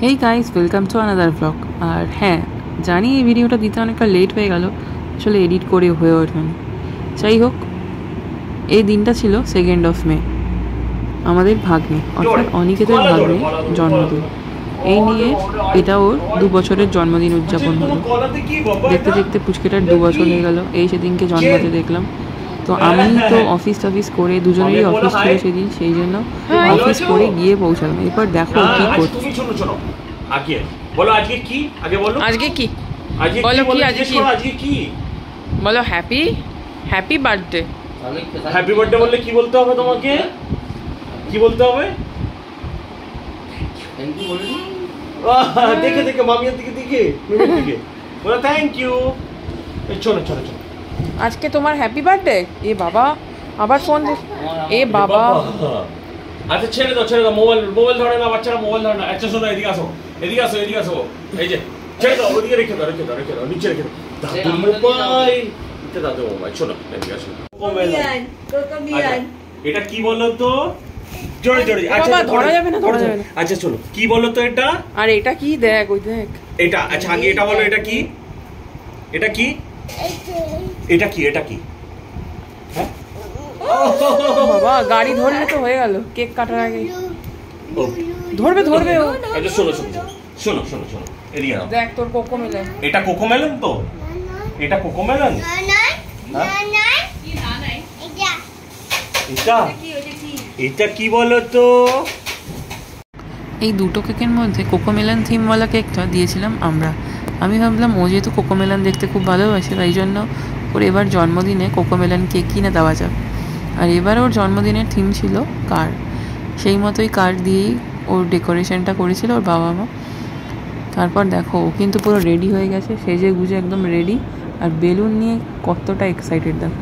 Hey guys, welcome to another blog. আর হ্যাঁ, জানি এই ভিডিওটা দিতে অনেকটা লেট হয়ে গেল, আসলে এডিট করে হয়ে ওঠেনি। যাই হোক, এই দিনটা ছিল 2nd of May, আমাদের ভাগ্নে অর্থাৎ অনিকেতের ভাগ্নে জন্মদিন। এই নিয়ে এটা ওর 2 বছরের জন্মদিন উদযাপন হলো। দেখতে দেখতে পুচকেটার 2 বছর হয়ে গেল, এই সেদিনকে জন্মাতে দেখলাম। তো আমি তো অফিস করে, দুজনেরই অফিস ছিল সেদিন, সেই জন্য অফিস করে গিয়ে পৌঁছালাম। এরপর দেখো কি করছি। আগে বলো আজকে কি, আগে বলো আজকে কি, বলো কি আজকে কি বলো। Happy birthday. হ্যাপি বার্থডে বললে কি বলতে হবে তোমাকে? কি বলতে হবে? দেখে দেখে মামিয়ার দিকে দিকে বলো থ্যাংক ইউ। চলো চলো চলো, আজকে তোমার হ্যাপি বার্থডে। এ বাবা, আবার ফোন। এ বাবা, আচ্ছা ছেড়ে দাও মোবাইল ধরে না, বাচ্চারা মোবাইল ধরে না। আচ্ছা শোনো, এদিকে আসো। এই যে ছেড়ে দাও, ওদিকে রেখে দাও নিচে রেখে দাও। দাদু মোবাইল শোনো, এদিকে আসো। এটা কি বলো তো? জোরে আচ্ছা ধরা যাবে না। আচ্ছা শোনো, কি বলো তো এটা? আর এটা কি? দেখ, ওই দেখ এটা। আচ্ছা আগে এটা বলো, এটা কি? এটা কি? হ্যাঁ বাবা, গাড়ি ধরলে তো হয়ে গেল, কেক কাটার আগে ধরবে ও। আচ্ছা শোনো এদিকে নাও। দেখ তোর কোকোমেলন। এটা কোকোমেলন তো? এটা কোকোমেলন? এটা কি বলো তো? এই দুটো কেকের মধ্যে কোকোমেলন থিমওয়ালা কেকটা দিয়েছিলাম আমরা। আমি ভাবলাম ও যেহেতু কোকোমেলন দেখতে খুব ভালোবাসে, তাই জন্য ওর এবার জন্মদিনে কোকোমেলন কেক কিনে দেওয়া যাক। আর এবার ওর জন্মদিনের থিম ছিল কার, সেই মতোই কার দিয়েই ওর ডেকোরেশনটা করেছিল ওর বাবা মা। তারপর দেখো, ও কিন্তু পুরো রেডি হয়ে গেছে, সেজে গুজে একদম রেডি। আর বেলুন নিয়ে কতটা এক্সাইটেড দেখো।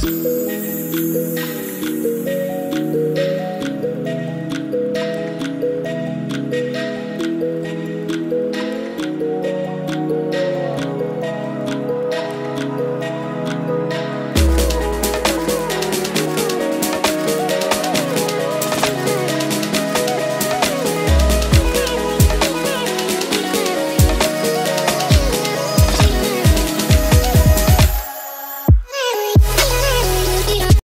টাটা।